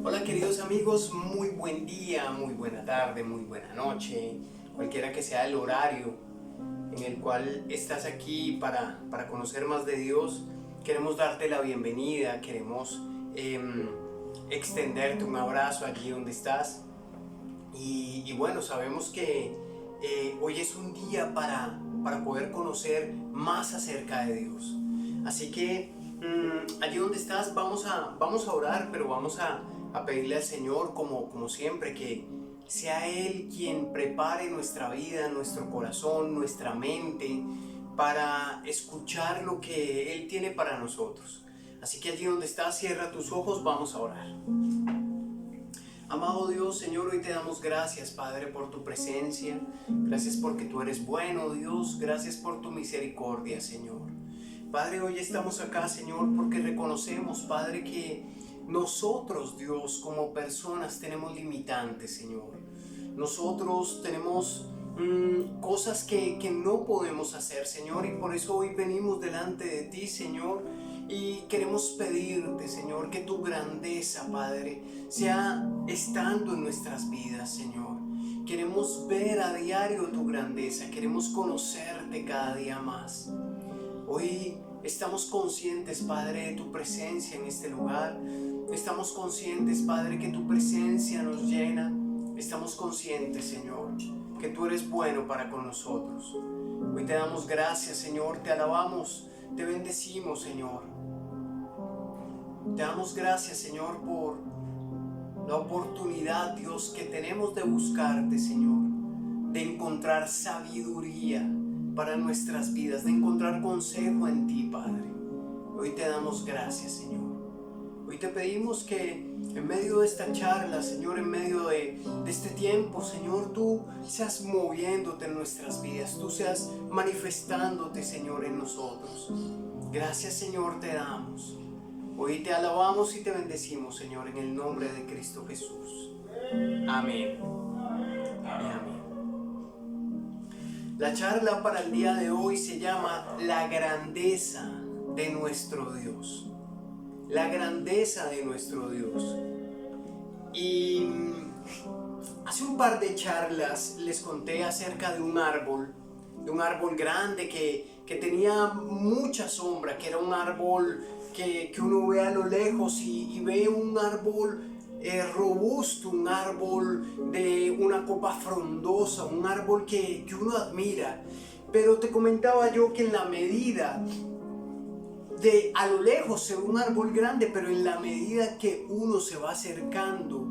Hola queridos amigos, muy buen día, muy buena tarde, muy buena noche, cualquiera que sea el horario en el cual estás aquí para conocer más de Dios. Queremos darte la bienvenida, queremos extenderte un abrazo allí donde estás. Y bueno, sabemos que hoy es un día para poder conocer más acerca de Dios. Así que allí donde estás vamos a orar, pero vamos a pedirle al Señor como siempre que sea Él quien prepare nuestra vida, nuestro corazón, nuestra mente para escuchar lo que Él tiene para nosotros. Así que allí donde estás, cierra tus ojos, vamos a orar. Amado Dios, Señor, hoy te damos gracias, Padre, por tu presencia. Gracias porque tú eres bueno, Dios. Gracias por tu misericordia, Señor. Padre, hoy estamos acá, Señor, porque reconocemos, Padre, que nosotros, Dios, como personas tenemos limitantes, Señor. Nosotros tenemos cosas que no podemos hacer, Señor, y por eso hoy venimos delante de ti, Señor, y queremos pedirte, Señor, que tu grandeza, Padre, sea estando en nuestras vidas, Señor. Queremos ver a diario tu grandeza, queremos conocerte cada día más. Hoy estamos conscientes, Padre, de tu presencia en este lugar. Estamos conscientes, Padre, que tu presencia nos llena. Estamos conscientes, Señor, que tú eres bueno para con nosotros. Hoy te damos gracias, Señor, te alabamos, te bendecimos, Señor. Te damos gracias, Señor, por la oportunidad, Dios, que tenemos de buscarte, Señor, de encontrar sabiduría para nuestras vidas, de encontrar consejo en ti, Padre. Hoy te damos gracias, Señor. Hoy te pedimos que en medio de esta charla, Señor, en medio de este tiempo, Señor, tú seas moviéndote en nuestras vidas, tú seas manifestándote, Señor, en nosotros. Gracias, Señor, te damos. Hoy te alabamos y te bendecimos, Señor, en el nombre de Cristo Jesús. Amén. Amén. La charla para el día de hoy se llama La grandeza de nuestro Dios. La grandeza de nuestro Dios. Y hace un par de charlas les conté acerca de un árbol grande que tenía mucha sombra, que era un árbol que uno ve a lo lejos y ve un árbol robusto, un árbol de una copa frondosa, un árbol que uno admira. Pero te comentaba yo que en la medida de a lo lejos se ve un árbol grande, pero en la medida que uno se va acercando,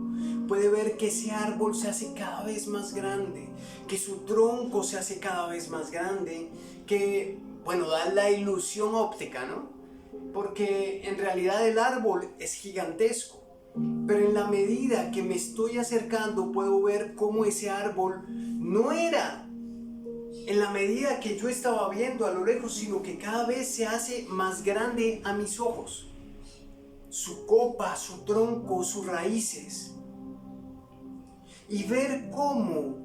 puede ver que ese árbol se hace cada vez más grande, que su tronco se hace cada vez más grande, que, bueno, da la ilusión óptica, ¿no? Porque en realidad el árbol es gigantesco, pero en la medida que me estoy acercando puedo ver cómo ese árbol no era en la medida que yo estaba viendo a lo lejos, sino que cada vez se hace más grande a mis ojos. Su copa, su tronco, sus raíces. Y ver cómo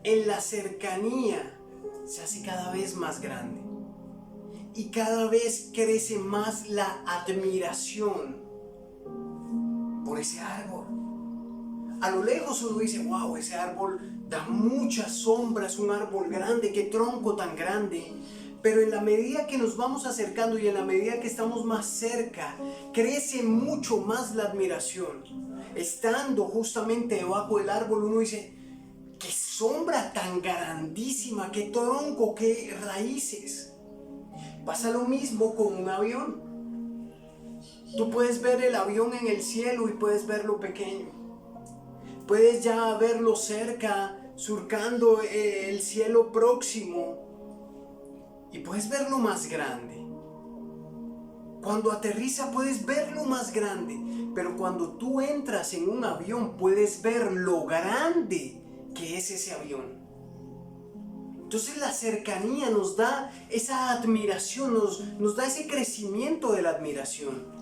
en la cercanía se hace cada vez más grande. Y cada vez crece más la admiración por ese árbol. A lo lejos uno dice, wow, ese árbol da mucha sombra, es un árbol grande, qué tronco tan grande. Pero en la medida que nos vamos acercando y en la medida que estamos más cerca, crece mucho más la admiración. Estando justamente debajo del árbol, uno dice, qué sombra tan grandísima, qué tronco, qué raíces. Pasa lo mismo con un avión. Tú puedes ver el avión en el cielo y puedes verlo pequeño. Puedes ya verlo cerca, surcando el cielo próximo, y puedes verlo más grande. Cuando aterriza puedes verlo más grande, pero cuando tú entras en un avión puedes ver lo grande que es ese avión. Entonces la cercanía nos da esa admiración, nos da ese crecimiento de la admiración.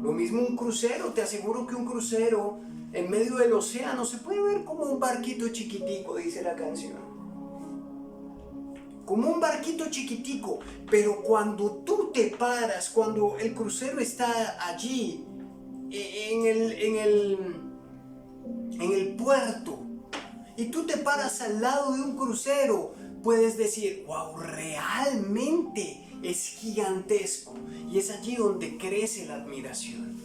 Lo mismo un crucero, te aseguro que un crucero en medio del océano se puede ver como un barquito chiquitico, dice la canción. Como un barquito chiquitico, pero cuando tú te paras, cuando el crucero está allí, en el puerto y tú te paras al lado de un crucero, puedes decir, wow, realmente es gigantesco. Y es allí donde crece la admiración.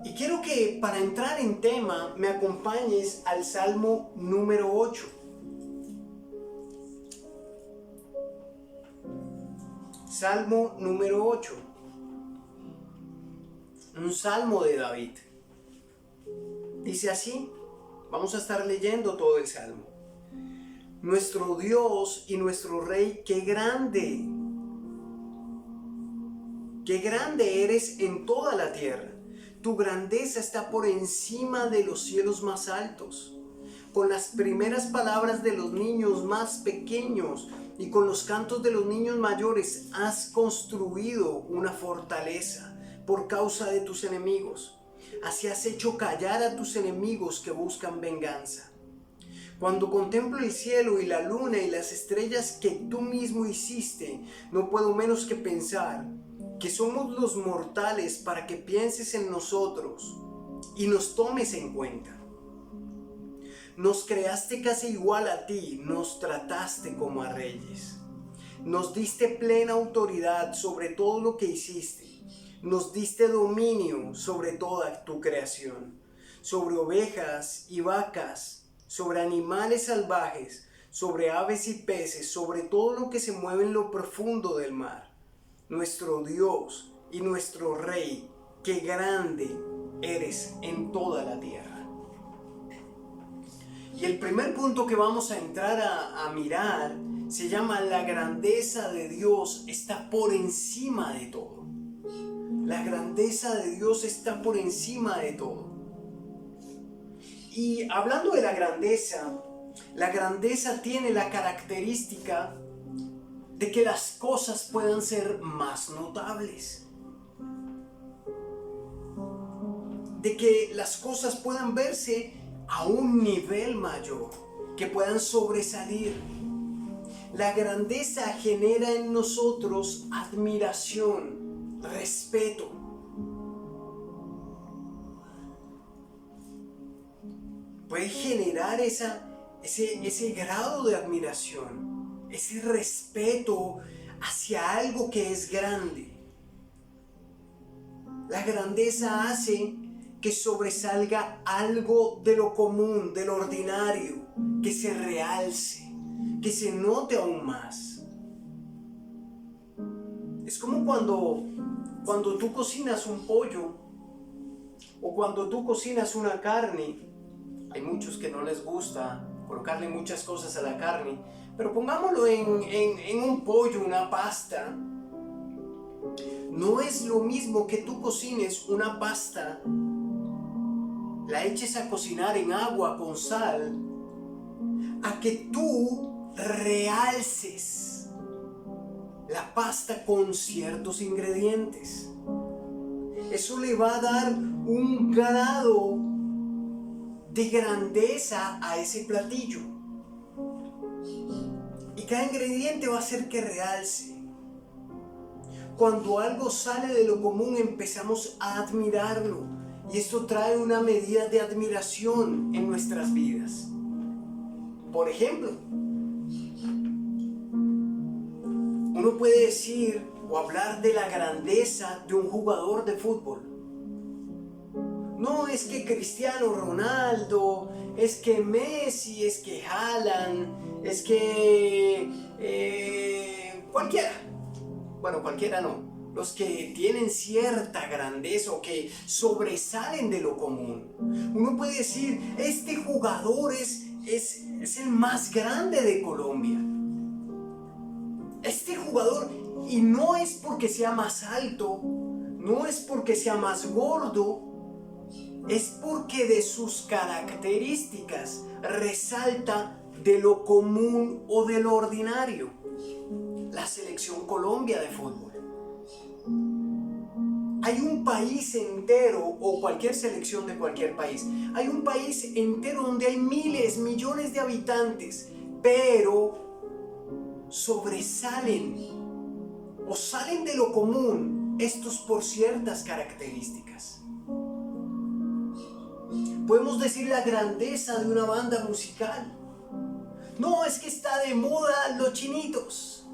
Y quiero que para entrar en tema me acompañes al Salmo número 8. Salmo número 8. Un salmo de David. Dice así, vamos a estar leyendo todo el salmo. Nuestro Dios y nuestro Rey, qué grande eres en toda la tierra. Tu grandeza está por encima de los cielos más altos. Con las primeras palabras de los niños más pequeños y con los cantos de los niños mayores has construido una fortaleza por causa de tus enemigos. Así has hecho callar a tus enemigos que buscan venganza. Cuando contemplo el cielo y la luna y las estrellas que tú mismo hiciste, no puedo menos que pensar que somos los mortales para que pienses en nosotros y nos tomes en cuenta. Nos creaste casi igual a ti, nos trataste como a reyes. Nos diste plena autoridad sobre todo lo que hiciste. Nos diste dominio sobre toda tu creación, sobre ovejas y vacas, sobre animales salvajes, sobre aves y peces, sobre todo lo que se mueve en lo profundo del mar. Nuestro Dios y nuestro Rey, qué grande eres en toda la tierra. Y el primer punto que vamos a entrar a mirar se llama la grandeza de Dios está por encima de todo. La grandeza de Dios está por encima de todo. Y hablando de la grandeza tiene la característica de que las cosas puedan ser más notables. De que las cosas puedan verse a un nivel mayor, que puedan sobresalir. La grandeza genera en nosotros admiración, respeto. Puede generar ese grado de admiración, ese respeto hacia algo que es grande. La grandeza hace que sobresalga algo de lo común, de lo ordinario, que se realce, que se note aún más. Es como cuando tú cocinas un pollo o cuando tú cocinas una carne. Hay muchos que no les gusta colocarle muchas cosas a la carne, pero pongámoslo en un pollo, una pasta. No es lo mismo que tú cocines una pasta, la eches a cocinar en agua con sal, a que tú realces la pasta con ciertos ingredientes. Eso le va a dar un grado de grandeza a ese platillo. Y cada ingrediente va a hacer que realce. Cuando algo sale de lo común empezamos a admirarlo. Y esto trae una medida de admiración en nuestras vidas. Por ejemplo, uno puede decir o hablar de la grandeza de un jugador de fútbol. No es que Cristiano Ronaldo, es que Messi, es que Haaland, es que cualquiera. Bueno, cualquiera no. Los que tienen cierta grandeza o que sobresalen de lo común. Uno puede decir, este jugador es el más grande de Colombia. Este jugador, y no es porque sea más alto, no es porque sea más gordo, es porque de sus características resalta de lo común o de lo ordinario. La selección Colombia de fútbol. Hay un país entero, o cualquier selección de cualquier país, hay un país entero donde hay miles, millones de habitantes, pero sobresalen o salen de lo común estos por ciertas características. Podemos decir la grandeza de una banda musical. No, es que está de moda los chinitos.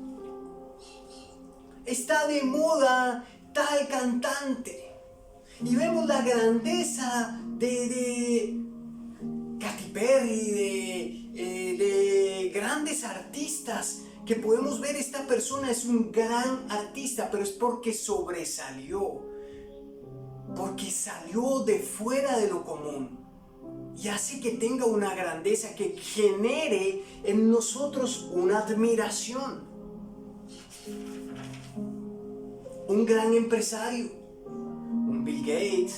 Está de moda tal cantante. Y vemos la grandeza de Katy Perry, de grandes artistas que podemos ver, esta persona es un gran artista, pero es porque sobresalió, porque salió de fuera de lo común y hace que tenga una grandeza que genere en nosotros una admiración. Un gran empresario, un Bill Gates,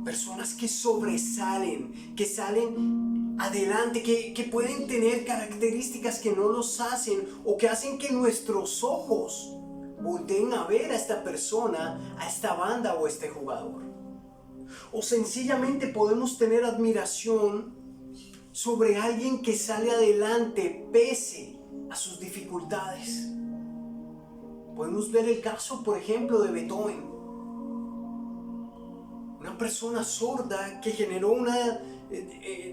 personas que sobresalen, que salen adelante, que pueden tener características que no los hacen o que hacen que nuestros ojos volteen a ver a esta persona, a esta banda o a este jugador. O sencillamente podemos tener admiración sobre alguien que sale adelante pese a sus dificultades. Podemos ver el caso, por ejemplo, de Beethoven. Una persona sorda que generó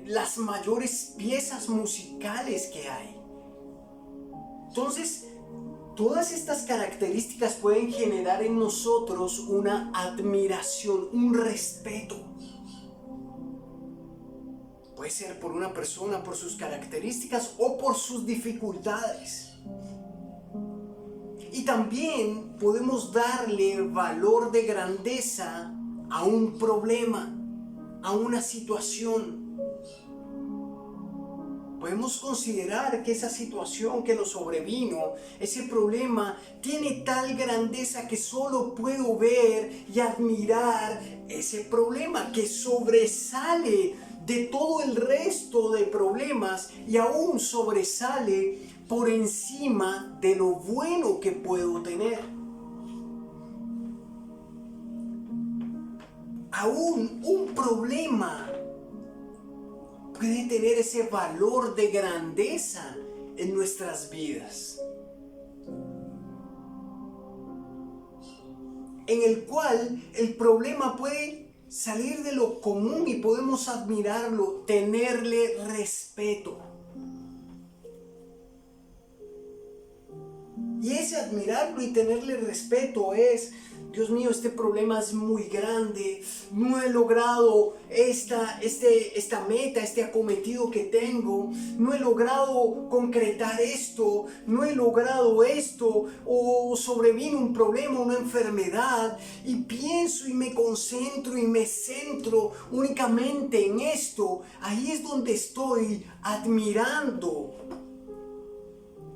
las mayores piezas musicales que hay. Entonces, todas estas características pueden generar en nosotros una admiración, un respeto. Puede ser por una persona, por sus características o por sus dificultades. Y también podemos darle valor de grandeza a un problema, a una situación. Podemos considerar que esa situación que nos sobrevino, ese problema, tiene tal grandeza que solo puedo ver y admirar ese problema que sobresale de todo el resto de problemas y aún sobresale por encima de lo bueno que puedo tener. Aún un problema puede tener ese valor de grandeza en nuestras vidas, en el cual el problema puede salir de lo común y podemos admirarlo, tenerle respeto. Y ese admirarlo y tenerle respeto es: Dios mío, este problema es muy grande, no he logrado esta meta, este acometido que tengo, no he logrado concretar esto, no he logrado esto, o sobrevino un problema, una enfermedad, y pienso y me concentro y me centro únicamente en esto. Ahí es donde estoy admirando,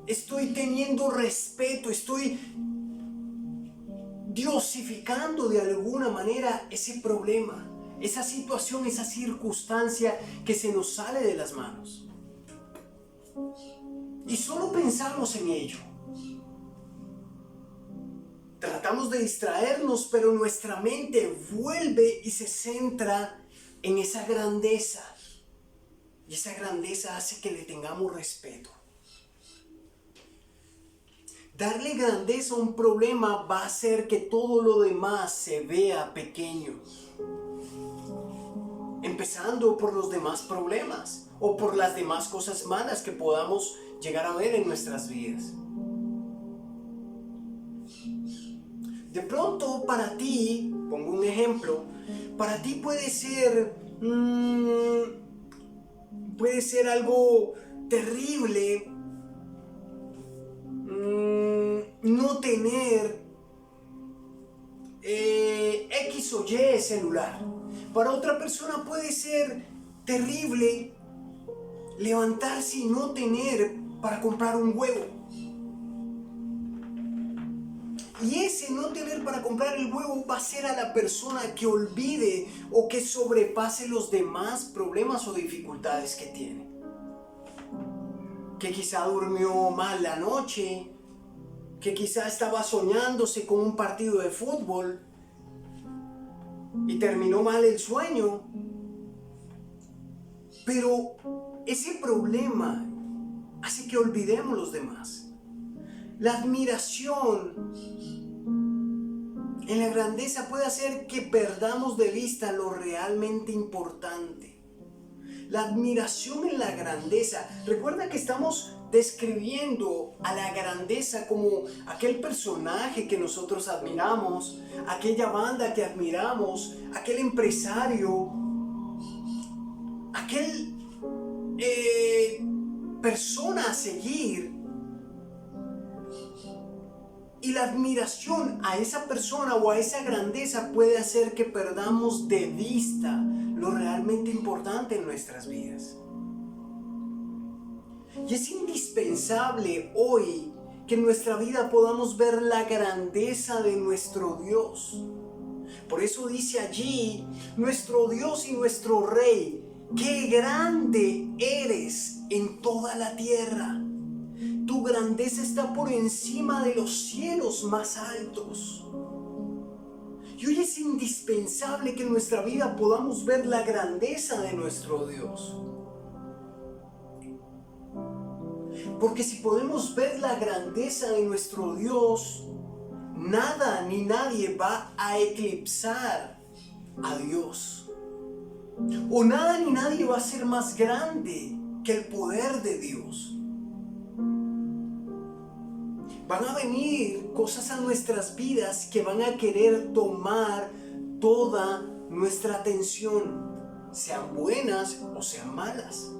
estoy teniendo respeto, estoy diosificando de alguna manera ese problema, esa situación, esa circunstancia que se nos sale de las manos. Y solo pensamos en ello. Tratamos de distraernos, pero nuestra mente vuelve y se centra en esa grandeza. Y esa grandeza hace que le tengamos respeto. Darle grandeza a un problema va a hacer que todo lo demás se vea pequeño. Empezando por los demás problemas o por las demás cosas malas que podamos llegar a ver en nuestras vidas. De pronto para ti, pongo un ejemplo, para ti puede ser algo terrible no tener X o Y celular. Para otra persona puede ser terrible levantarse y no tener para comprar un huevo. Y ese no tener para comprar el huevo va a ser a la persona que olvide o que sobrepase los demás problemas o dificultades que tiene. Que quizá durmió mal la noche, que quizá estaba soñándose con un partido de fútbol y terminó mal el sueño. Pero ese problema hace que olvidemos los demás. La admiración en la grandeza puede hacer que perdamos de vista lo realmente importante. La admiración en la grandeza. Recuerda que estamos describiendo a la grandeza como aquel personaje que nosotros admiramos, aquella banda que admiramos, aquel empresario, aquel persona a seguir. Y la admiración a esa persona o a esa grandeza puede hacer que perdamos de vista lo realmente importante en nuestras vidas. Y es indispensable hoy que en nuestra vida podamos ver la grandeza de nuestro Dios. Por eso dice allí, nuestro Dios y nuestro Rey, ¡qué grande eres en toda la tierra! Tu grandeza está por encima de los cielos más altos. Y hoy es indispensable que en nuestra vida podamos ver la grandeza de nuestro Dios. Porque si podemos ver la grandeza de nuestro Dios, nada ni nadie va a eclipsar a Dios. O nada ni nadie va a ser más grande que el poder de Dios. Van a venir cosas a nuestras vidas que van a querer tomar toda nuestra atención, sean buenas o sean malas.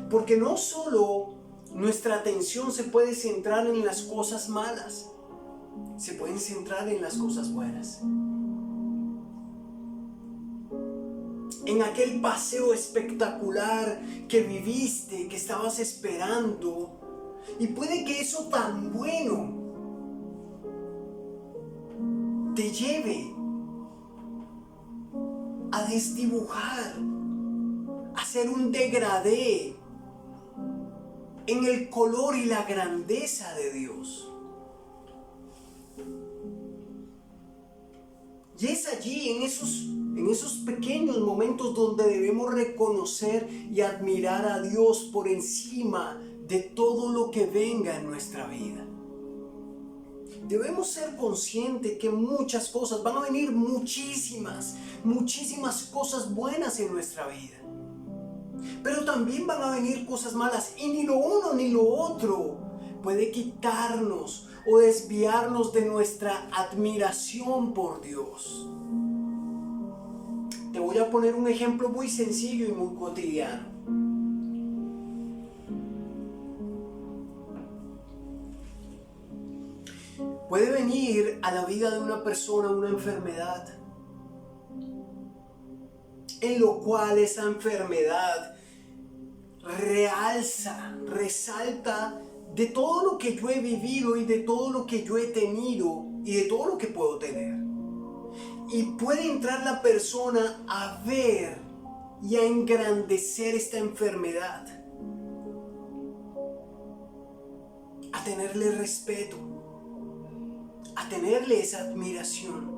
Porque no solo nuestra atención se puede centrar en las cosas malas, se pueden centrar en las cosas buenas. En aquel paseo espectacular que viviste, que estabas esperando. Y puede que eso tan bueno te lleve a desdibujar, a hacer un degradé en el color y la grandeza de Dios. Y es allí, en esos pequeños momentos donde debemos reconocer y admirar a Dios por encima de todo lo que venga en nuestra vida. Debemos ser conscientes que muchas cosas, van a venir muchísimas cosas buenas en nuestra vida. Pero también van a venir cosas malas y ni lo uno ni lo otro puede quitarnos o desviarnos de nuestra admiración por Dios. Te voy a poner un ejemplo muy sencillo y muy cotidiano. Puede venir a la vida de una persona una enfermedad, en lo cual esa enfermedad resalta de todo lo que yo he vivido y de todo lo que yo he tenido y de todo lo que puedo tener. Y puede entrar la persona a ver y a engrandecer esta enfermedad, a tenerle respeto, a tenerle esa admiración.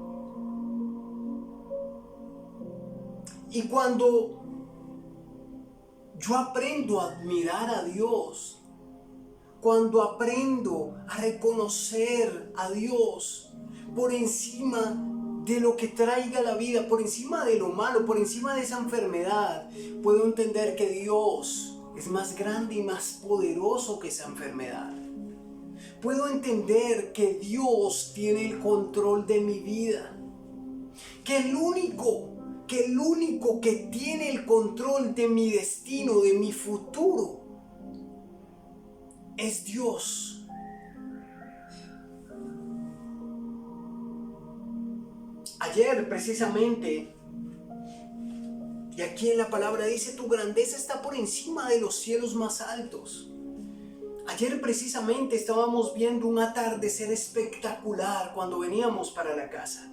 Y cuando yo aprendo a admirar a Dios, cuando aprendo a reconocer a Dios por encima de lo que traiga la vida, por encima de lo malo, por encima de esa enfermedad, puedo entender que Dios es más grande y más poderoso que esa enfermedad. Puedo entender que Dios tiene el control de mi vida, que el único que tiene el control de mi destino, de mi futuro, es Dios. Ayer precisamente, y aquí en la palabra dice, tu grandeza está por encima de los cielos más altos. Ayer precisamente estábamos viendo un atardecer espectacular cuando veníamos para la casa.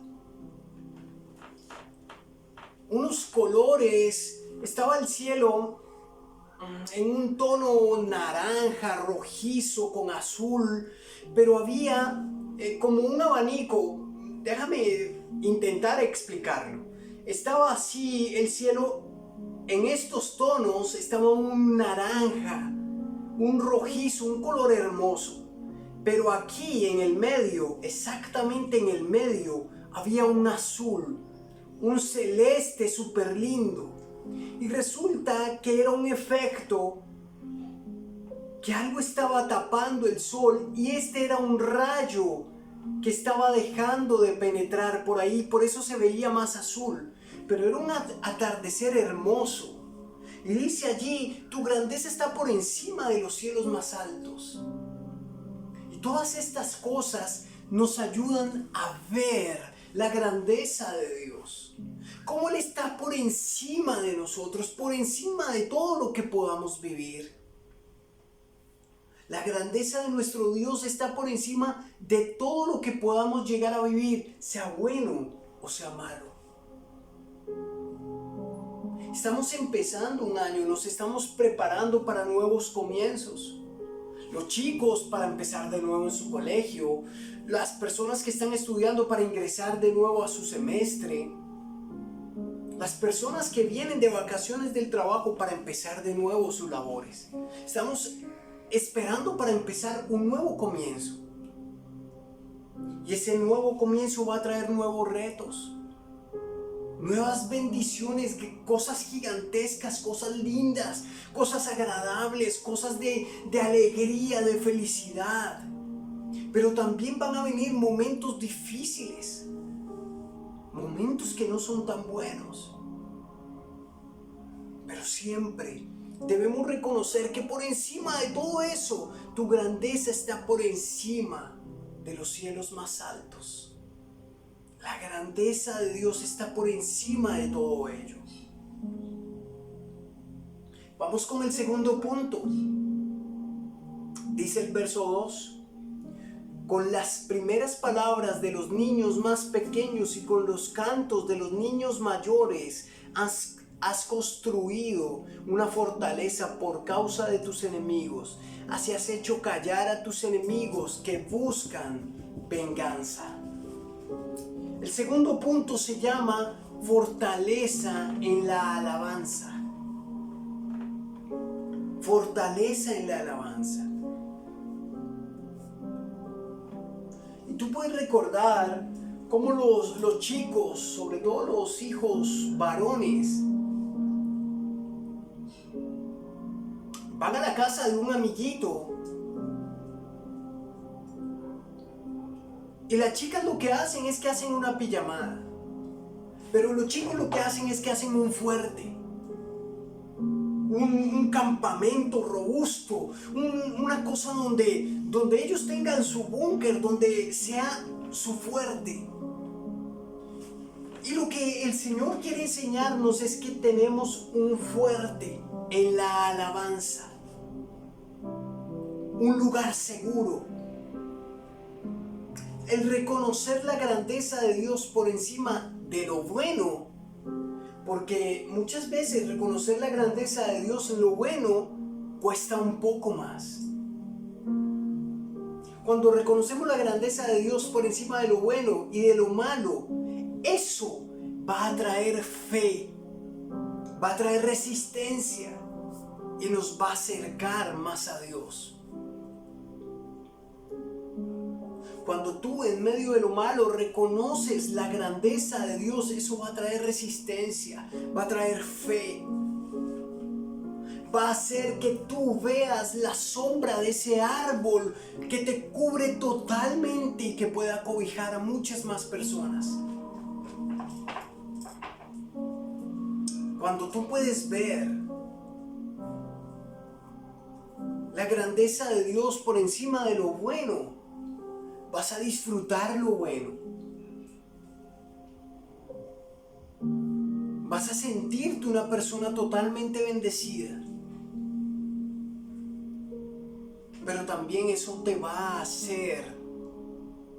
Unos colores, estaba el cielo en un tono naranja, rojizo, con azul, pero había como un abanico. Déjame intentar explicarlo. Estaba así el cielo en estos tonos, estaba un naranja, un rojizo, un color hermoso. Pero aquí en el medio, exactamente en el medio, había un azul, un celeste súper lindo. Y resulta que era un efecto que algo estaba tapando el sol y este era un rayo que estaba dejando de penetrar por ahí, por eso se veía más azul. Pero era un atardecer hermoso. Y dice allí, tu grandeza está por encima de los cielos más altos. Y todas estas cosas nos ayudan a ver la grandeza de Dios. Cómo Él está por encima de nosotros, por encima de todo lo que podamos vivir. La grandeza de nuestro Dios está por encima de todo lo que podamos llegar a vivir, sea bueno o sea malo. Estamos empezando un año, nos estamos preparando para nuevos comienzos. Los chicos para empezar de nuevo en su colegio, las personas que están estudiando para ingresar de nuevo a su semestre, las personas que vienen de vacaciones del trabajo para empezar de nuevo sus labores. Estamos esperando para empezar un nuevo comienzo. Y ese nuevo comienzo va a traer nuevos retos, nuevas bendiciones, cosas gigantescas, cosas lindas, cosas agradables, cosas de alegría, de felicidad. Pero también van a venir momentos difíciles, momentos que no son tan buenos. Pero siempre debemos reconocer que por encima de todo eso, tu grandeza está por encima de los cielos más altos. La grandeza de Dios está por encima de todo ello. Vamos con el segundo punto. Dice el verso 2. Con las primeras palabras de los niños más pequeños y con los cantos de los niños mayores has construido una fortaleza por causa de tus enemigos. Así has hecho callar a tus enemigos que buscan venganza. El segundo punto se llama fortaleza en la alabanza. Fortaleza en la alabanza. Y tú puedes recordar cómo los chicos, sobre todo los hijos varones, van a la casa de un amiguito y las chicas lo que hacen es que hacen una pijamada, pero los chicos lo que hacen es que hacen un fuerte, un campamento robusto, una cosa donde ellos tengan su búnker, donde sea su fuerte. Y lo que el Señor quiere enseñarnos es que tenemos un fuerte en la alabanza, un lugar seguro. El reconocer la grandeza de Dios por encima de lo bueno, porque muchas veces reconocer la grandeza de Dios en lo bueno cuesta un poco más. Cuando reconocemos la grandeza de Dios por encima de lo bueno y de lo malo, eso va a traer fe, va a traer resistencia y nos va a acercar más a Dios. Cuando tú en medio de lo malo reconoces la grandeza de Dios, eso va a traer resistencia, va a traer fe. Va a hacer que tú veas la sombra de ese árbol que te cubre totalmente y que pueda cobijar a muchas más personas. Cuando tú puedes ver la grandeza de Dios por encima de lo bueno, vas a disfrutar lo bueno. Vas a sentirte una persona totalmente bendecida. Pero también eso te va a hacer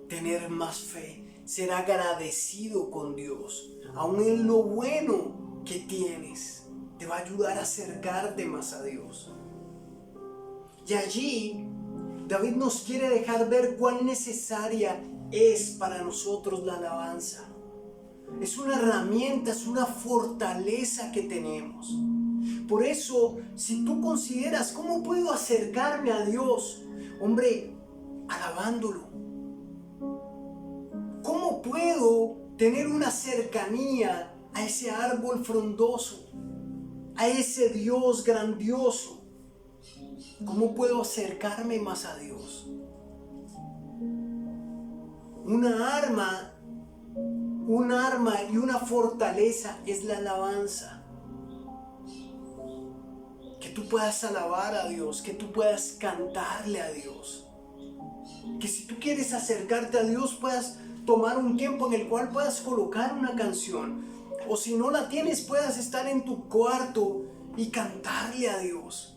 tener más fe, ser agradecido con Dios. Aún en lo bueno que tienes, te va a ayudar a acercarte más a Dios. Y allí David nos quiere dejar ver cuán necesaria es para nosotros la alabanza. Es una herramienta, es una fortaleza que tenemos. Por eso, si tú consideras cómo puedo acercarme a Dios, hombre, alabándolo. ¿Cómo puedo tener una cercanía a ese árbol frondoso, a ese Dios grandioso. ¿Cómo puedo acercarme más a Dios? Una arma y una fortaleza es la alabanza. Que tú puedas alabar a Dios, que tú puedas cantarle a Dios. Que si tú quieres acercarte a Dios puedas tomar un tiempo en el cual puedas colocar una canción. O si no la tienes, puedas estar en tu cuarto y cantarle a Dios.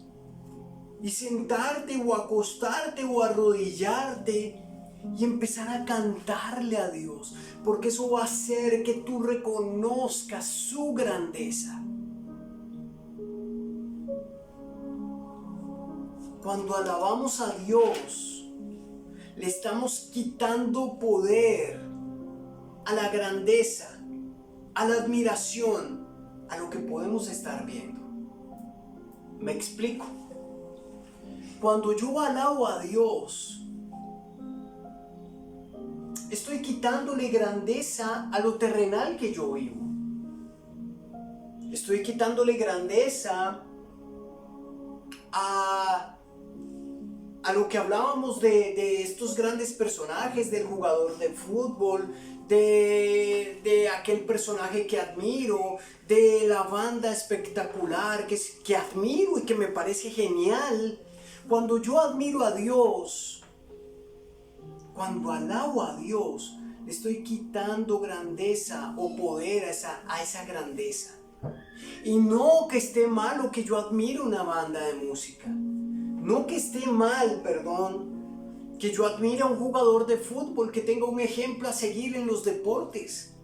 Y sentarte o acostarte o arrodillarte y empezar a cantarle a Dios. Porque eso va a hacer que tú reconozcas su grandeza. Cuando alabamos a Dios, le estamos quitando poder a la grandeza, a la admiración, a lo que podemos estar viendo. ¿Me explico? Cuando yo alabo a Dios, estoy quitándole grandeza a lo terrenal que yo vivo. Estoy quitándole grandeza a lo que hablábamos de estos grandes personajes, del jugador de fútbol, de aquel personaje que admiro, de la banda espectacular que admiro y que me parece genial. Cuando yo admiro a Dios, cuando alabo a Dios, le estoy quitando grandeza o poder a esa grandeza. Y no que esté malo que yo admire una banda de música. No que esté mal, que yo admire a un jugador de fútbol, que tenga un ejemplo a seguir en los deportes.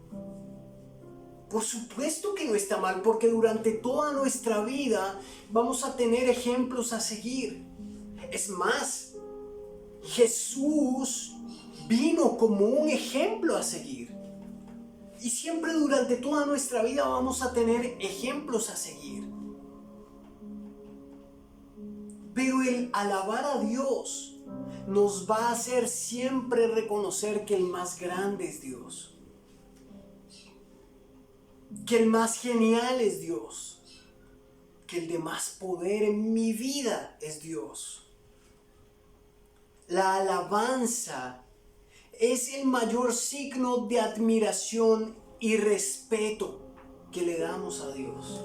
Por supuesto que no está mal, porque durante toda nuestra vida vamos a tener ejemplos a seguir. Es más, Jesús vino como un ejemplo a seguir. Y siempre durante toda nuestra vida vamos a tener ejemplos a seguir. Pero el alabar a Dios nos va a hacer siempre reconocer que el más grande es Dios. Que el más genial es Dios. Que el de más poder en mi vida es Dios. La alabanza es el mayor signo de admiración y respeto que le damos a Dios.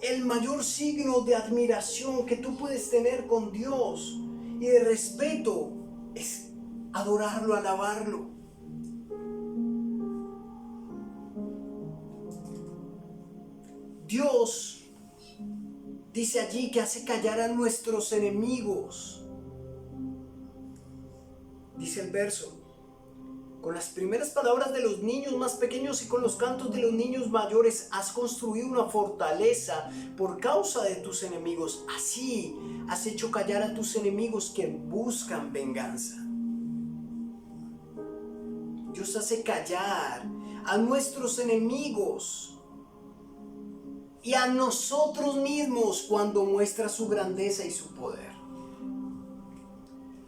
El mayor signo de admiración que tú puedes tener con Dios y de respeto es adorarlo, alabarlo. Dios dice allí que hace callar a nuestros enemigos. Dice el verso: con las primeras palabras de los niños más pequeños y con los cantos de los niños mayores has construido una fortaleza por causa de tus enemigos. Así has hecho callar a tus enemigos que buscan venganza. Dios hace callar a nuestros enemigos y a nosotros mismos cuando muestra su grandeza y su poder.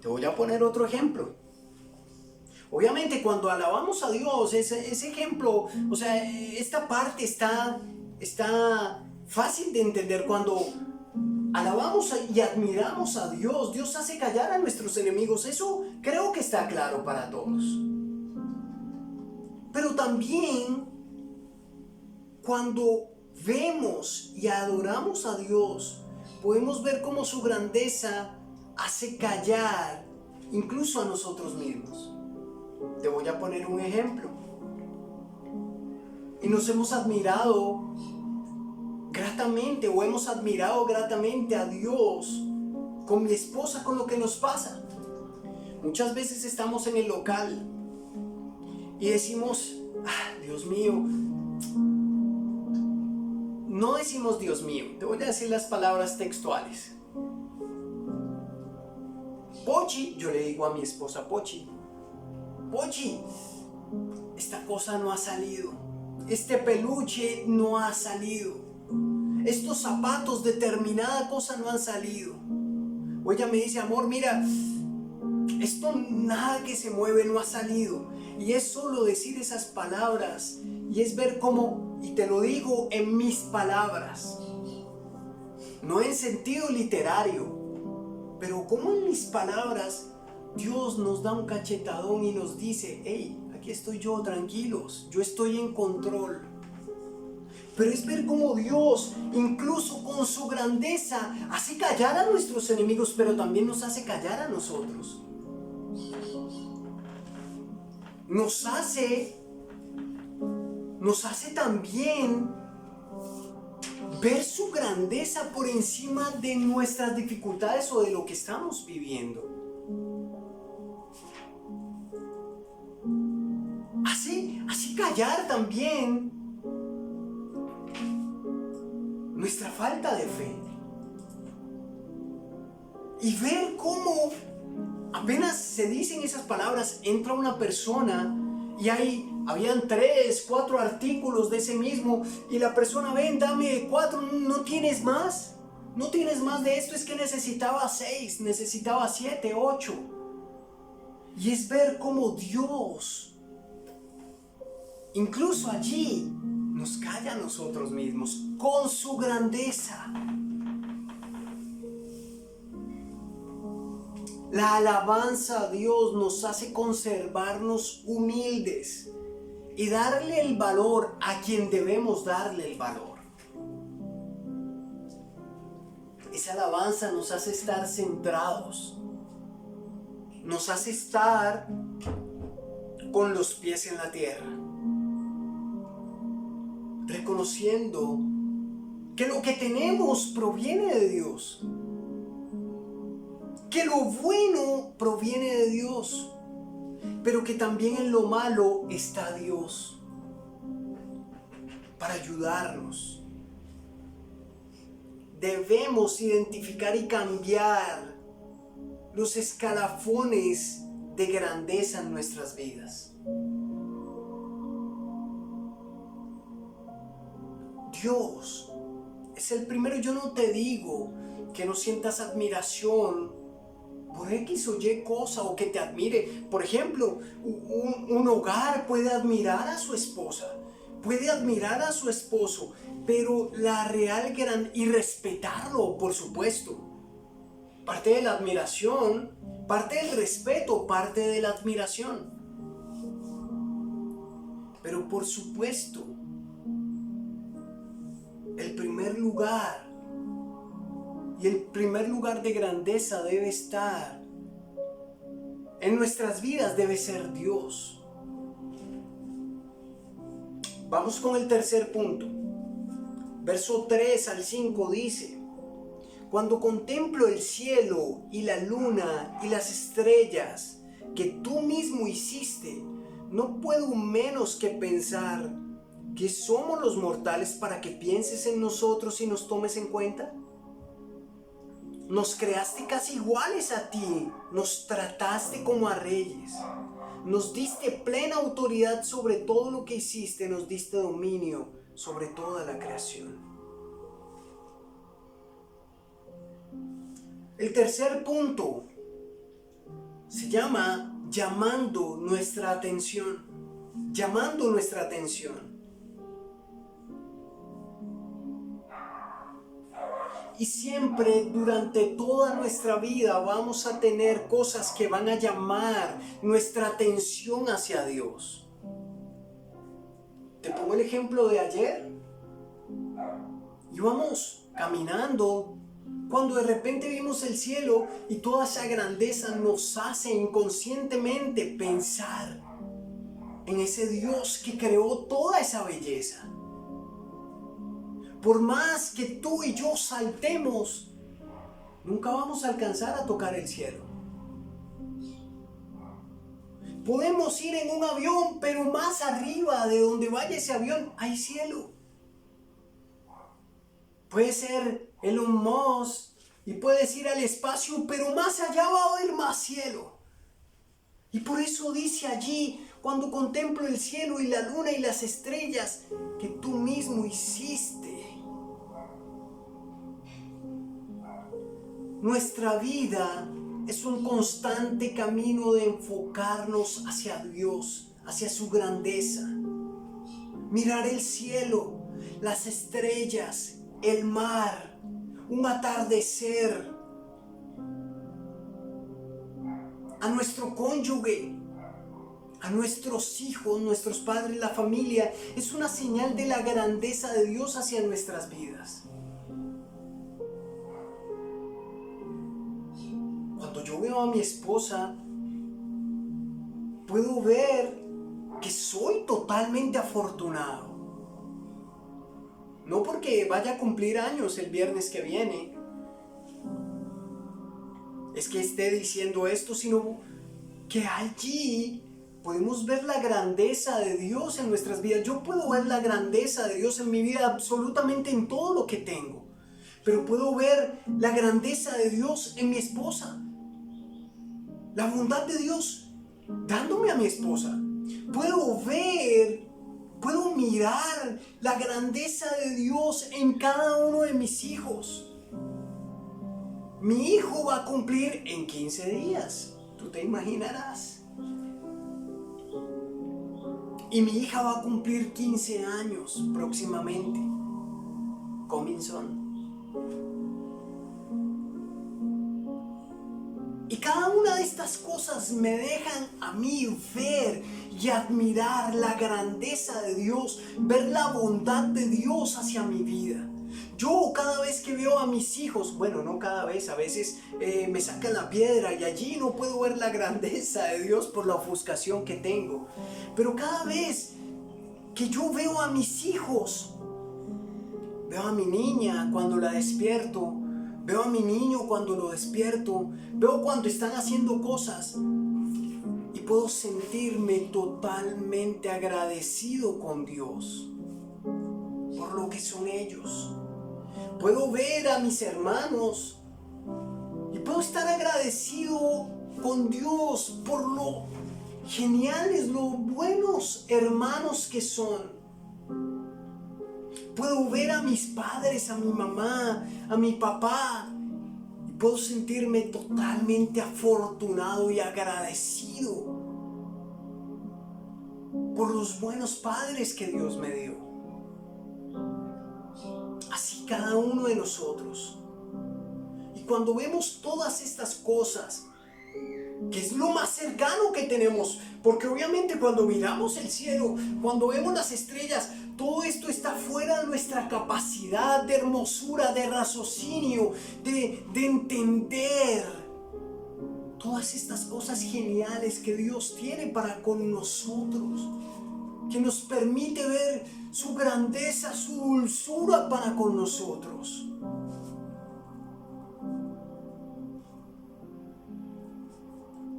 Te voy a poner otro ejemplo. Obviamente cuando alabamos a Dios, ese ejemplo, o sea, esta parte está fácil de entender. Cuando alabamos y admiramos a Dios, Dios hace callar a nuestros enemigos. Eso creo que está claro para todos. Pero también cuando vemos y adoramos a Dios, podemos ver cómo su grandeza hace callar incluso a nosotros mismos. Te voy a poner un ejemplo. Y nos hemos admirado gratamente o hemos admirado gratamente a Dios con mi esposa, con lo que nos pasa. Muchas veces estamos en el local y decimos: Dios mío. No decimos Dios mío, te voy a decir las palabras textuales. Pochi, yo le digo a mi esposa Pochi: Pochi, esta cosa no ha salido, este peluche no ha salido, estos zapatos, determinada cosa no han salido. O ella me dice: amor, mira, esto nada que se mueve no ha salido. Y es solo decir esas palabras y es ver cómo, y te lo digo en mis palabras, no en sentido literario, pero como en mis palabras Dios nos da un cachetadón y nos dice: hey, aquí estoy yo, tranquilos, yo estoy en control. Pero es ver cómo Dios, incluso con su grandeza, hace callar a nuestros enemigos, pero también nos hace callar a nosotros. Nos hace también ver su grandeza por encima de nuestras dificultades o de lo que estamos viviendo. Hace callar también nuestra falta de fe. Y ver cómo apenas se dicen esas palabras, entra una persona y habían 3, 4 artículos de ese mismo, y la persona: ven, dame 4, ¿no tienes más? ¿No tienes más de esto? Es que necesitaba 6, necesitaba 7, 8. Y es ver cómo Dios, incluso allí, nos calla a nosotros mismos con su grandeza. La alabanza a Dios nos hace conservarnos humildes y darle el valor a quien debemos darle el valor. Esa alabanza nos hace estar centrados, nos hace estar con los pies en la tierra, reconociendo que lo que tenemos proviene de Dios, que lo bueno proviene de Dios, pero que también en lo malo está Dios para ayudarnos. Debemos identificar y cambiar los escalafones de grandeza en nuestras vidas. Dios es el primero. Yo no te digo que no sientas admiración por X o Y cosa, o que te admire. Por ejemplo, un hogar puede admirar a su esposa, puede admirar a su esposo, pero la real y respetarlo, por supuesto. Parte de la admiración, parte del respeto, parte de la admiración. Pero por supuesto, el primer lugar y el primer lugar de grandeza debe estar en nuestras vidas, debe ser Dios. Vamos con el tercer punto. Verso 3 al 5 dice: cuando contemplo el cielo y la luna y las estrellas que tú mismo hiciste, no puedo menos que pensar que somos los mortales para que pienses en nosotros y nos tomes en cuenta. Nos creaste casi iguales a ti, nos trataste como a reyes, nos diste plena autoridad sobre todo lo que hiciste, nos diste dominio sobre toda la creación. El tercer punto se llama llamando nuestra atención. Llamando nuestra atención. Y siempre, durante toda nuestra vida, vamos a tener cosas que van a llamar nuestra atención hacia Dios. Te pongo el ejemplo de ayer. Íbamos caminando cuando de repente vimos el cielo y toda esa grandeza nos hace inconscientemente pensar en ese Dios que creó toda esa belleza. Por más que tú y yo saltemos, nunca vamos a alcanzar a tocar el cielo. Podemos ir en un avión, pero más arriba de donde vaya ese avión hay cielo. Puede ser Elon Musk y puedes ir al espacio, pero más allá va a haber más cielo. Y por eso dice allí: cuando contemplo el cielo y la luna y las estrellas que tú mismo hiciste. Nuestra vida es un constante camino de enfocarnos hacia Dios, hacia su grandeza. Mirar el cielo, las estrellas, el mar, un atardecer, a nuestro cónyuge, a nuestros hijos, nuestros padres, la familia, es una señal de la grandeza de Dios hacia nuestras vidas. Cuando yo veo a mi esposa, puedo ver que soy totalmente afortunado. No porque vaya a cumplir años el viernes que viene, es que esté diciendo esto, sino que allí podemos ver la grandeza de Dios en nuestras vidas. Yo puedo ver la grandeza de Dios en mi vida absolutamente en todo lo que tengo. Pero puedo ver la grandeza de Dios en mi esposa. La bondad de Dios dándome a mi esposa. Puedo mirar la grandeza de Dios en cada uno de mis hijos. Mi hijo va a cumplir en 15 días. Tú te imaginarás. Y mi hija va a cumplir 15 años próximamente. Coming soon. Y cada una de estas cosas me dejan a mí ver y admirar la grandeza de Dios, ver la bondad de Dios hacia mi vida. Yo cada vez que veo a mis hijos, bueno, no cada vez, a veces me sacan la piedra y allí no puedo ver la grandeza de Dios por la ofuscación que tengo. Pero cada vez que yo veo a mis hijos, veo a mi niña cuando la despierto, veo a mi niño cuando lo despierto, veo cuando están haciendo cosas y puedo sentirme totalmente agradecido con Dios por lo que son ellos. Puedo ver a mis hermanos y puedo estar agradecido con Dios por lo geniales, lo buenos hermanos que son. Puedo ver a mis padres, a mi mamá, a mi papá y puedo sentirme totalmente afortunado y agradecido por los buenos padres que Dios me dio. Así cada uno de nosotros. Y cuando vemos todas estas cosas, que es lo más cercano que tenemos, porque obviamente cuando miramos el cielo, cuando vemos las estrellas, todo esto está fuera de nuestra capacidad de hermosura, de raciocinio, de entender todas estas cosas geniales que Dios tiene para con nosotros, que nos permite ver su grandeza, su dulzura para con nosotros.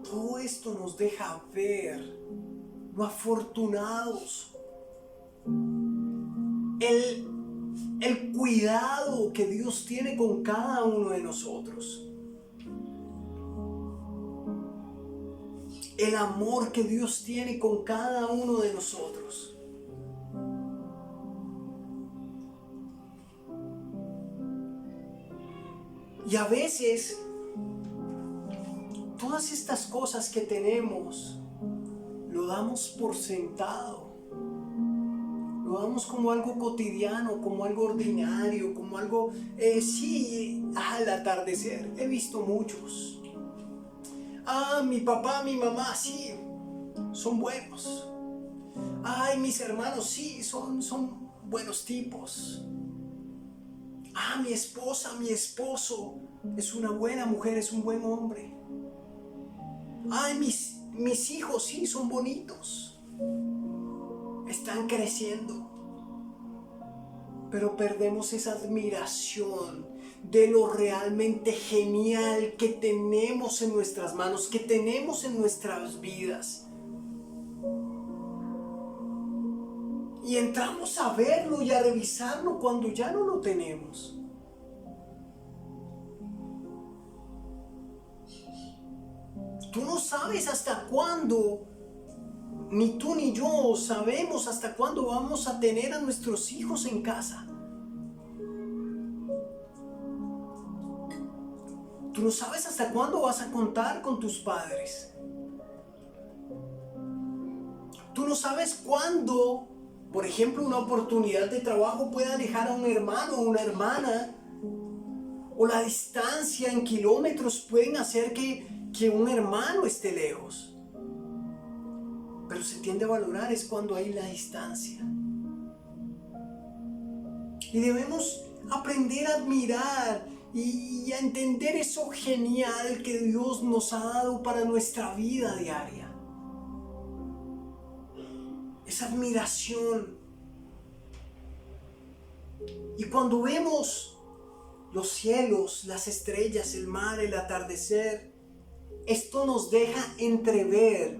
Todo esto nos deja ver lo afortunados, el cuidado que Dios tiene con cada uno de nosotros, el amor que Dios tiene con cada uno de nosotros. Y a veces todas estas cosas que tenemos lo damos por sentado, lo damos como algo cotidiano, como algo ordinario, como algo, al atardecer, he visto muchos. Mi papá, mi mamá, sí, son buenos. Mis hermanos, sí, son buenos tipos. Mi esposa, mi esposo, es una buena mujer, es un buen hombre. Mis hijos, sí, son bonitos. Están creciendo. Pero perdemos esa admiración de lo realmente genial que tenemos en nuestras manos, que tenemos en nuestras vidas. Y entramos a verlo y a revisarlo cuando ya no lo tenemos. Tú no sabes hasta cuándo, ni tú ni yo sabemos hasta cuándo vamos a tener a nuestros hijos en casa. Tú no sabes hasta cuándo vas a contar con tus padres. Tú no sabes cuándo, por ejemplo, una oportunidad de trabajo puede alejar a un hermano o una hermana. O la distancia en kilómetros pueden hacer que un hermano esté lejos. Pero se tiende a valorar es cuando hay la distancia. Y debemos aprender a admirar y a entender eso genial que Dios nos ha dado para nuestra vida diaria. Esa admiración. Y cuando vemos los cielos, las estrellas, el mar, el atardecer, esto nos deja entrever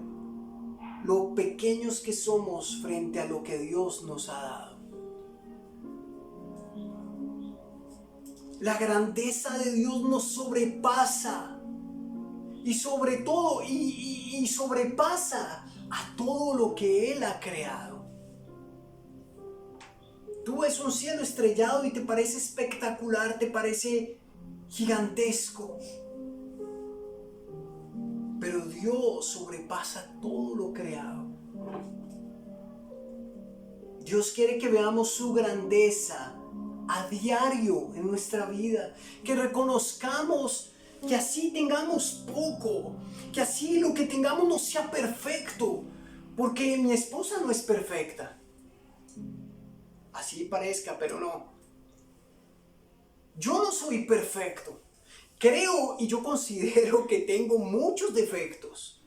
lo pequeños que somos frente a lo que Dios nos ha dado. La grandeza de Dios nos sobrepasa y sobre todo y sobrepasa a todo lo que Él ha creado. Tú ves un cielo estrellado y te parece espectacular, te parece gigantesco. Pero Dios sobrepasa todo lo creado. Dios quiere que veamos su grandeza a diario en nuestra vida, que reconozcamos que así tengamos poco, que así lo que tengamos no sea perfecto, porque mi esposa no es perfecta. Así parezca, pero no. Yo no soy perfecto. Creo y yo considero que tengo muchos defectos.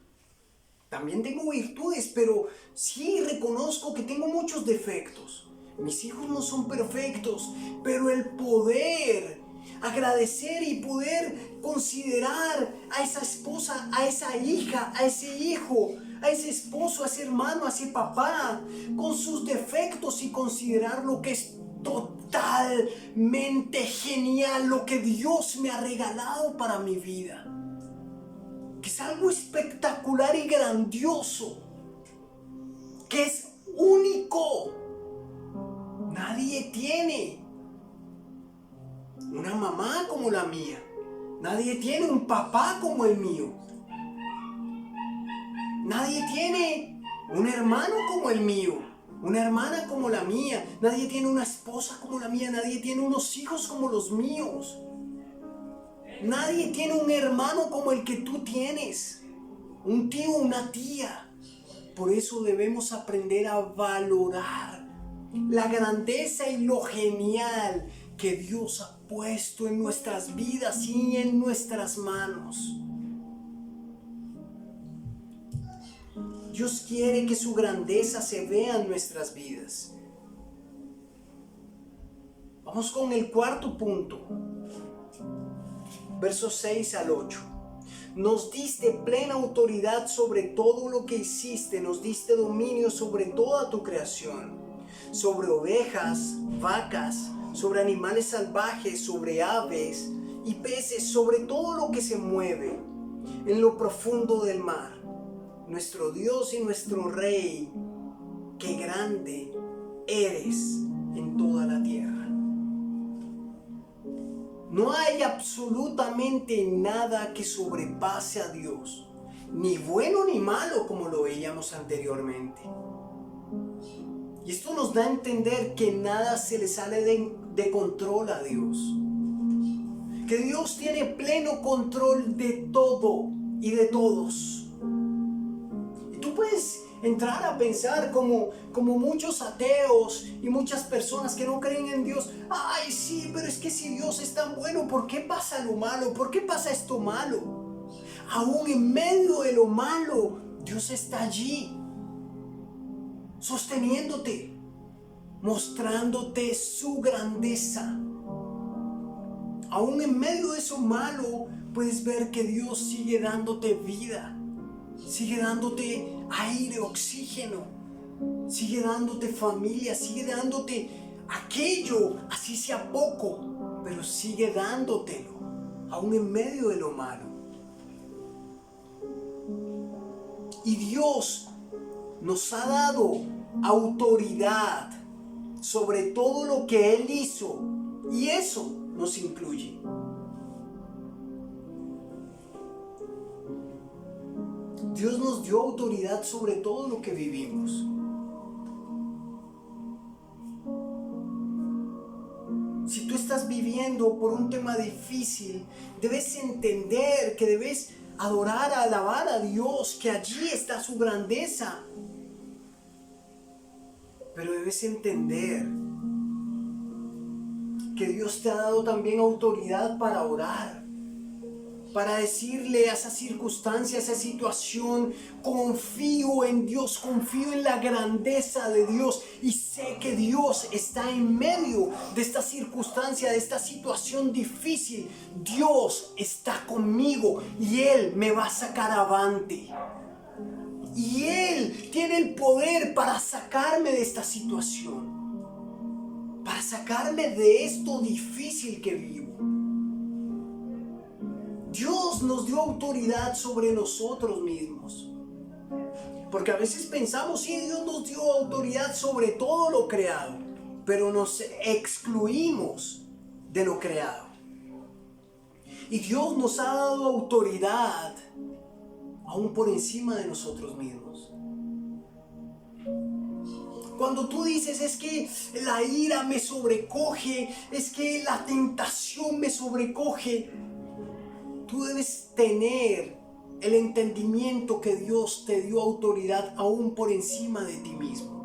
También tengo virtudes, pero sí reconozco que tengo muchos defectos. Mis hijos no son perfectos, pero el poder agradecer y poder considerar a esa esposa, a esa hija, a ese hijo, a ese esposo, a ese hermano, a ese papá, con sus defectos y considerar lo que es totalmente genial, lo que Dios me ha regalado para mi vida, que es algo espectacular y grandioso, que es único. Nadie tiene una mamá como la mía, nadie tiene un papá como el mío, nadie tiene un hermano como el mío, una hermana como la mía, nadie tiene una esposa como la mía, nadie tiene unos hijos como los míos, nadie tiene un hermano como el que tú tienes, un tío, una tía. Por eso debemos aprender a valorar la grandeza y lo genial que Dios ha puesto en nuestras vidas y en nuestras manos. Dios quiere que su grandeza se vea en nuestras vidas. Vamos con el cuarto punto. Versos 6 al 8. Nos diste plena autoridad sobre todo lo que hiciste, nos diste dominio sobre toda tu creación, sobre ovejas, vacas, sobre animales salvajes, sobre aves y peces, sobre todo lo que se mueve en lo profundo del mar. Nuestro Dios y nuestro Rey, qué grande eres en toda la tierra. No hay absolutamente nada que sobrepase a Dios, ni bueno ni malo como lo veíamos anteriormente. Y esto nos da a entender que nada se le sale de control a Dios. Que Dios tiene pleno control de todo y de todos. Y tú puedes entrar a pensar como muchos ateos y muchas personas que no creen en Dios. Ay, sí, pero es que si Dios es tan bueno, ¿por qué pasa lo malo? ¿Por qué pasa esto malo? Aún en medio de lo malo, Dios está allí, sosteniéndote, mostrándote su grandeza. Aún en medio de eso malo, puedes ver que Dios sigue dándote vida, sigue dándote aire, oxígeno, sigue dándote familia, sigue dándote aquello, así sea poco, pero sigue dándotelo, aún en medio de lo malo. Y Dios nos ha dado autoridad sobre todo lo que Él hizo, y eso nos incluye. Dios nos dio autoridad sobre todo lo que vivimos. Si tú estás viviendo por un tema difícil, debes entender que debes adorar, alabar a Dios, que allí está su grandeza. Pero debes entender que Dios te ha dado también autoridad para orar, para decirle a esa circunstancia, a esa situación: confío en Dios, confío en la grandeza de Dios y sé que Dios está en medio de esta circunstancia, de esta situación difícil. Dios está conmigo y Él me va a sacar avante. Y Él tiene el poder para sacarme de esta situación, para sacarme de esto difícil que vivo. Dios nos dio autoridad sobre nosotros mismos. Porque a veces pensamos, sí, Dios nos dio autoridad sobre todo lo creado, pero nos excluimos de lo creado. Y Dios nos ha dado autoridad aún por encima de nosotros mismos. Cuando tú dices: es que la ira me sobrecoge, es que la tentación me sobrecoge, tú debes tener el entendimiento que Dios te dio autoridad aún por encima de ti mismo.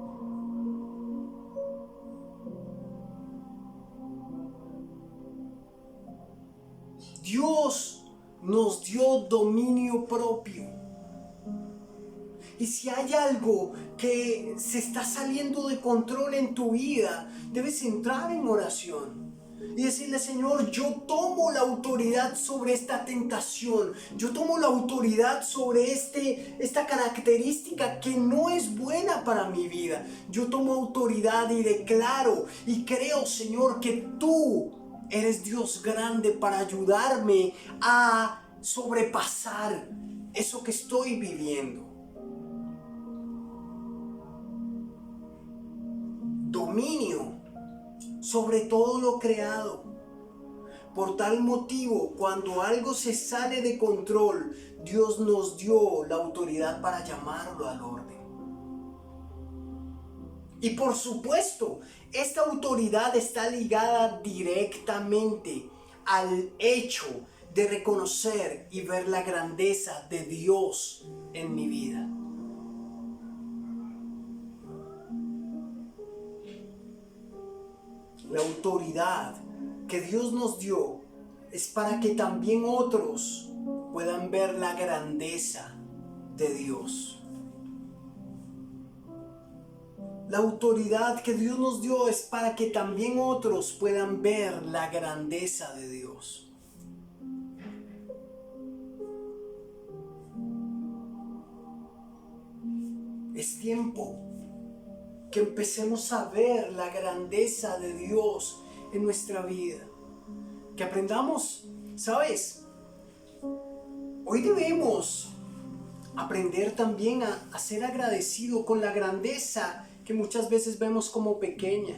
Dios nos dio dominio propio. Y si hay algo que se está saliendo de control en tu vida, debes entrar en oración y decirle: Señor, yo tomo la autoridad sobre esta tentación. Yo tomo la autoridad sobre esta característica que no es buena para mi vida. Yo tomo autoridad y declaro y creo, Señor, que tú eres Dios grande para ayudarme a sobrepasar eso que estoy viviendo. Dominio sobre todo lo creado. Por tal motivo, cuando algo se sale de control, Dios nos dio la autoridad para llamarlo al orden. Y por supuesto, esta autoridad está ligada directamente al hecho de reconocer y ver la grandeza de Dios en mi vida. La autoridad que Dios nos dio es para que también otros puedan ver la grandeza de Dios. La autoridad que Dios nos dio es para que también otros puedan ver la grandeza de Dios. Es tiempo que empecemos a ver la grandeza de Dios en nuestra vida. Que aprendamos, ¿sabes? Hoy debemos aprender también a ser agradecido con la grandeza que muchas veces vemos como pequeña.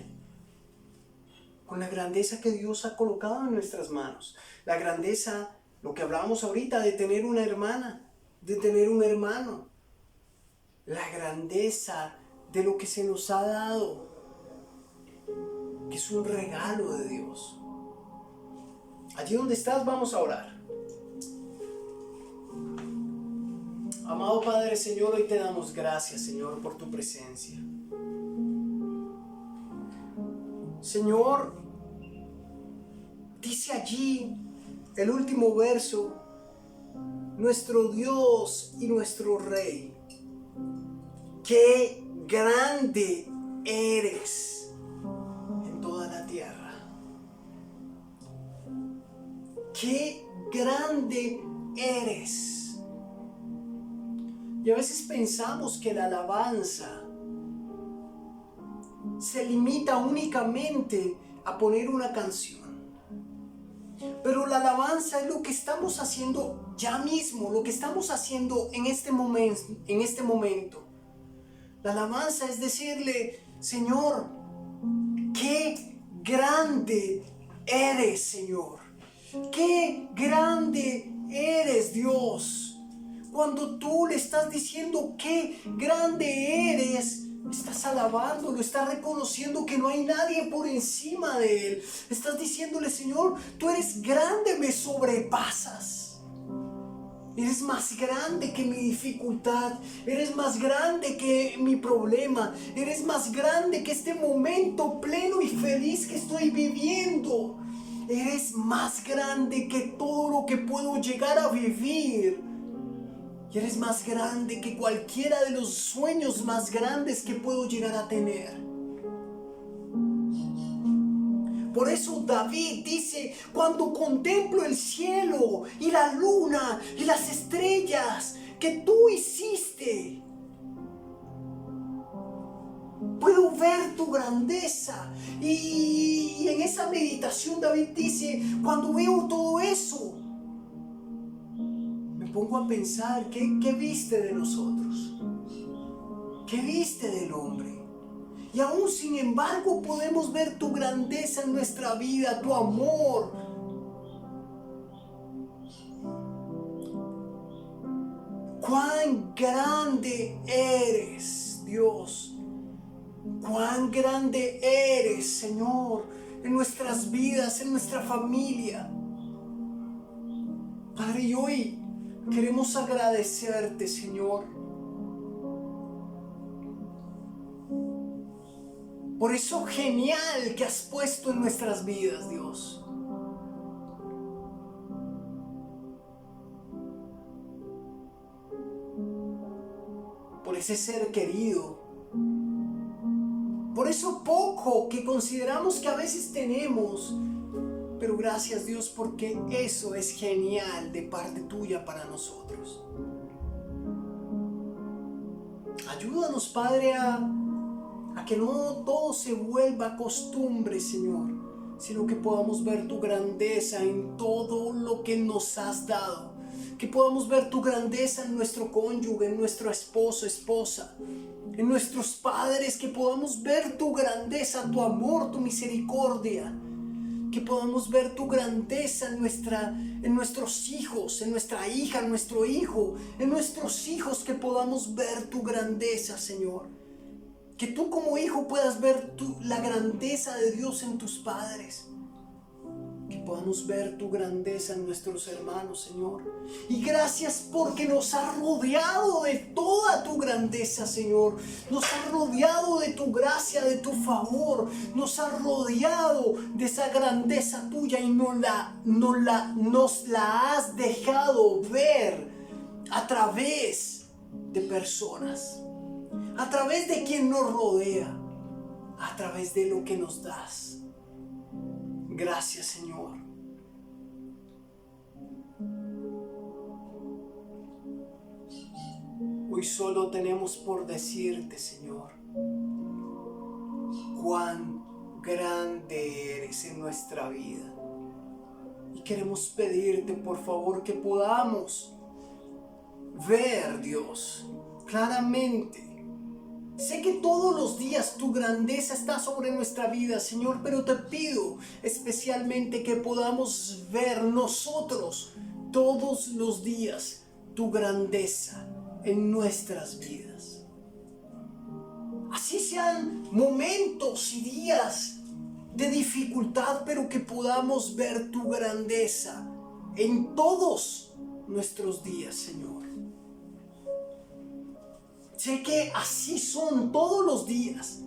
Con la grandeza que Dios ha colocado en nuestras manos. La grandeza, lo que hablábamos ahorita, de tener una hermana, de tener un hermano. La grandeza de lo que se nos ha dado, que es un regalo de Dios. Allí donde estás, vamos a orar. Amado Padre, Señor, hoy te damos gracias, Señor, por tu presencia. Señor, dice allí el último verso: nuestro Dios y nuestro Rey, qué grande eres en toda la tierra. Qué grande eres. Y a veces pensamos que la alabanza se limita únicamente a poner una canción. Pero la alabanza es lo que estamos haciendo ya mismo, lo que estamos haciendo en este momento. La alabanza es decirle: Señor, qué grande eres, Señor. Qué grande eres, Dios. Cuando tú le estás diciendo qué grande eres, estás alabándolo, estás reconociendo que no hay nadie por encima de él. Estás diciéndole: Señor, tú eres grande, me sobrepasas. Eres más grande que mi dificultad, eres más grande que mi problema, eres más grande que este momento pleno y feliz que estoy viviendo. Eres más grande que todo lo que puedo llegar a vivir. Y eres más grande que cualquiera de los sueños más grandes que puedo llegar a tener. Por eso David dice: cuando contemplo el cielo y la luna y las estrellas que tú hiciste, puedo ver tu grandeza. Y en esa meditación David dice: cuando veo todo eso, me pongo a pensar: ¿qué viste de nosotros? ¿Qué viste del hombre? Y aún sin embargo podemos ver tu grandeza en nuestra vida, tu amor. Cuán grande eres, Dios. Cuán grande eres, Señor, en nuestras vidas, en nuestra familia. Padre, y hoy queremos agradecerte, Señor, por eso genial que has puesto en nuestras vidas, Dios. Por ese ser querido. Por eso poco que consideramos que a veces tenemos. Pero gracias, Dios, porque eso es genial de parte tuya para nosotros. Ayúdanos, Padre, a que no todo se vuelva costumbre, Señor, sino que podamos ver tu grandeza en todo lo que nos has dado. Que podamos ver tu grandeza en nuestro cónyuge, en nuestro esposo, esposa, en nuestros padres. Que podamos ver tu grandeza, tu amor, tu misericordia. Que podamos ver tu grandeza en nuestros hijos, en nuestra hija, en nuestro hijo, en nuestros hijos. Que podamos ver tu grandeza, Señor. Que tú como hijo puedas ver la grandeza de Dios en tus padres. Que podamos ver tu grandeza en nuestros hermanos, Señor. Y gracias porque nos has rodeado de toda tu grandeza, Señor. Nos has rodeado de tu gracia, de tu favor. Nos has rodeado de esa grandeza tuya y nos la has dejado ver a través de personas. A través de quien nos rodea, a través de lo que nos das. Gracias, Señor. Hoy solo tenemos por decirte, Señor, cuán grande eres en nuestra vida. Y queremos pedirte, por favor, que podamos ver, Dios, claramente. Sé que todos los días tu grandeza está sobre nuestra vida, Señor, pero te pido especialmente que podamos ver nosotros todos los días tu grandeza en nuestras vidas. Así sean momentos y días de dificultad, pero que podamos ver tu grandeza en todos nuestros días, Señor. Sé que así son todos los días,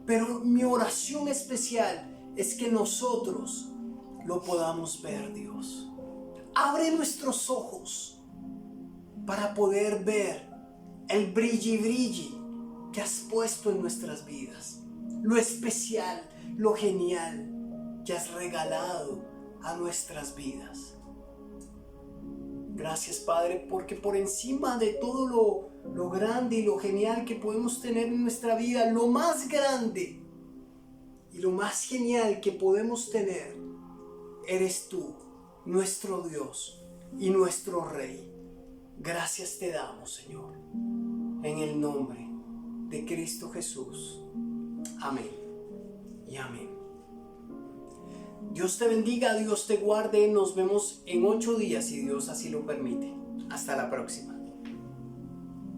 pero mi oración especial es que nosotros lo podamos ver, Dios. Abre nuestros ojos para poder ver el brilli que has puesto en nuestras vidas, lo especial, lo genial que has regalado a nuestras vidas. Gracias, Padre, porque por encima de todo lo grande y lo genial que podemos tener en nuestra vida, lo más grande y lo más genial que podemos tener, eres tú, nuestro Dios y nuestro Rey. Gracias te damos, Señor, en el nombre de Cristo Jesús. Amén y amén. Dios te bendiga, Dios te guarde. Nos vemos en 8 días si Dios así lo permite. Hasta la próxima.